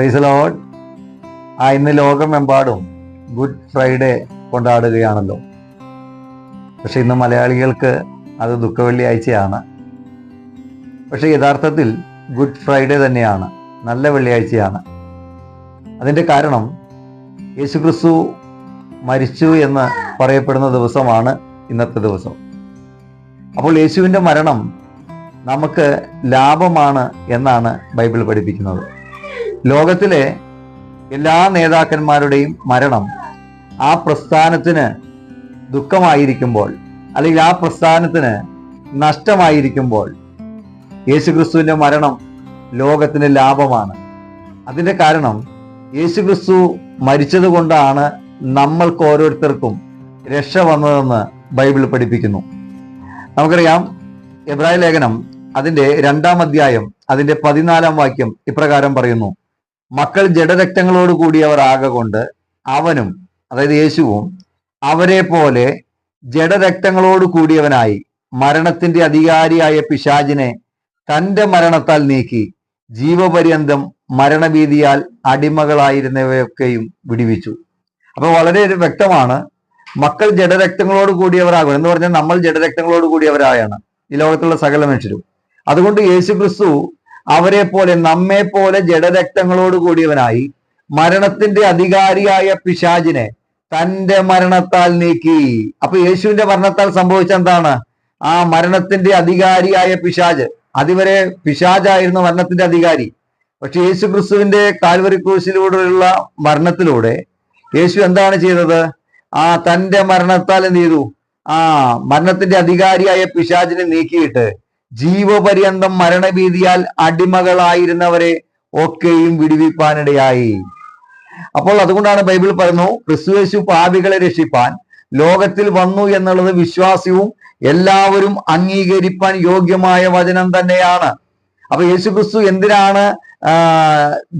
Praise Lord. ഇന്ന് ലോകമെമ്പാടും good Friday കൊണ്ടാടുകയാണല്ലോ. പക്ഷെ ഇന്ന് മലയാളികൾക്ക് അത് ദുഃഖവെള്ളിയാഴ്ചയാണ്. പക്ഷെ യഥാർത്ഥത്തിൽ ഗുഡ് ഫ്രൈഡേ തന്നെയാണ്, നല്ല വെള്ളിയാഴ്ചയാണ്. അതിൻ്റെ കാരണം യേശുക്രിസ്തു മരിച്ചു എന്ന് പറയപ്പെടുന്ന ദിവസമാണ് ഇന്നത്തെ ദിവസം. അപ്പോൾ യേശുവിൻ്റെ മരണം നമുക്ക് ലാഭമാണ് എന്നാണ് ബൈബിൾ പഠിപ്പിക്കുന്നത്. ലോകത്തിലെ എല്ലാ നേതാക്കന്മാരുടെയും മരണം ആ പ്രസ്ഥാനത്തിന് ദുഃഖമായിരിക്കുമ്പോൾ, അല്ലെങ്കിൽ ആ പ്രസ്ഥാനത്തിന് നഷ്ടമായിരിക്കുമ്പോൾ, യേശുക്രിസ്തുവിൻ്റെ മരണം ലോകത്തിന് ലാഭമാണ്. അതിൻ്റെ കാരണം യേശുക്രിസ്തു മരിച്ചത് കൊണ്ടാണ് നമ്മൾക്ക് ഓരോരുത്തർക്കും രക്ഷ വന്നതെന്ന് ബൈബിൾ പഠിപ്പിക്കുന്നു. നമുക്കറിയാം, എബ്രായ ലേഖനം അതിൻ്റെ 2-ാം അധ്യായം അതിൻ്റെ 14-ാം വാക്യം ഇപ്രകാരം പറയുന്നു: മക്കൾ ജഡരക്തങ്ങളോട് കൂടിയവർ ആകൊണ്ട് അവനും, അതായത് യേശുവും, അവരെ പോലെ ജഡരക്തങ്ങളോട് കൂടിയവനായി മരണത്തിന്റെ അധികാരിയായ പിശാചിനെ തന്റെ മരണത്താൽ നീക്കി ജീവപര്യന്തം മരണഭീതിയാൽ അടിമകളായിരുന്നവയൊക്കെയും വിടുവിച്ചു. അപ്പൊ വളരെ വ്യക്തമാണ്, മക്കൾ ജഡരക്തങ്ങളോട് കൂടിയവരാകും എന്ന് പറഞ്ഞാൽ നമ്മൾ ജഡരക്തങ്ങളോട് കൂടിയവരായാണ് ഈ ലോകത്തുള്ള സകല മനുഷ്യരും. അതുകൊണ്ട് യേശുക്രിസ്തു അവരെ പോലെ, നമ്മെ പോലെ ജഡരക്തങ്ങളോട് കൂടിയവനായി മരണത്തിന്റെ അധികാരിയായ പിശാചിനെ തന്റെ മരണത്താൽ നീക്കി. അപ്പൊ യേശുവിന്റെ മരണത്താൽ സംഭവിച്ച എന്താണ്? ആ മരണത്തിന്റെ അധികാരിയായ പിശാച്, അതുവരെ പിശാചായിരുന്നു മരണത്തിന്റെ അധികാരി. പക്ഷെ യേശുക്രിസ്തുവിന്റെ കാൽവരി ക്രൂശിലൂടെയുള്ള മരണത്തിലൂടെ യേശു എന്താണ് ചെയ്തത്? തന്റെ മരണത്താൽ എന്ത് ചെയ്തു? മരണത്തിന്റെ അധികാരിയായ പിശാചിനെ നീക്കിയിട്ട് ജീവപര്യന്തം മരണഭീതിയാൽ അടിമകളായിരുന്നവരെ ഒക്കെയും വിടുവിപ്പാനിടയായി. അപ്പോൾ അതുകൊണ്ടാണ് ബൈബിൾ പറയുന്നു, ക്രിസ്തുയേശു പാപികളെ രക്ഷിപ്പാൻ ലോകത്തിൽ വന്നു എന്നുള്ളത് വിശ്വാസ്യവും എല്ലാവരും അംഗീകരിപ്പാൻ യോഗ്യമായ വചനം തന്നെയാണ്. അപ്പൊ യേശുക്രിസ്തു എന്തിനാണ്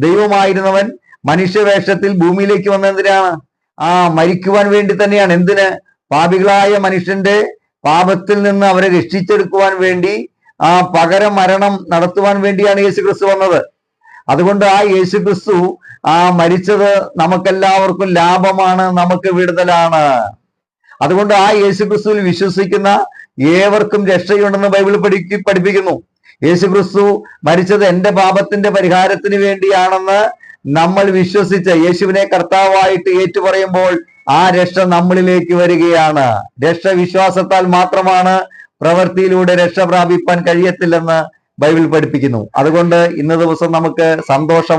ദൈവമായിരുന്നവൻ മനുഷ്യവേഷത്തിൽ ഭൂമിയിലേക്ക് വന്നത്? എന്തിനാണ്? മരിക്കുവാൻ വേണ്ടി തന്നെയാണ്. എന്തിന്? പാപികളായ മനുഷ്യന്റെ പാപത്തിൽ നിന്ന് അവരെ രക്ഷിച്ചെടുക്കുവാൻ വേണ്ടി, പകരം മരണം നടത്തുവാൻ വേണ്ടിയാണ് യേശുക്രിസ്തു വന്നത്. അതുകൊണ്ട് യേശുക്രിസ്തു മരിച്ചത് നമുക്കെല്ലാവർക്കും ലാഭമാണ്, നമുക്ക് വിടുതലാണ്. അതുകൊണ്ട് യേശുക്രിസ്തുവിൽ വിശ്വസിക്കുന്ന ഏവർക്കും രക്ഷയുണ്ടെന്ന് ബൈബിൾ പഠിപ്പിക്കുന്നു. യേശുക്രിസ്തു മരിച്ചത് എൻ്റെ പാപത്തിന്റെ പരിഹാരത്തിന് വേണ്ടിയാണെന്ന് നമ്മൾ വിശ്വസിച്ച് യേശുവിനെ കർത്താവായിട്ട് ഏറ്റുപറയുമ്പോൾ ആ രക്ഷ നമ്മളിലേക്ക് വരികയാണ്. രക്ഷ വിശ്വാസത്താൽ മാത്രമാണ്, പ്രവൃത്തിയിലൂടെ രക്ഷ പ്രാപിപ്പാൻ കഴിയത്തില്ലെന്ന് ബൈബിൾ പഠിപ്പിക്കുന്നു. അതുകൊണ്ട് ഇന്ന ദിവസം നമുക്ക് സന്തോഷം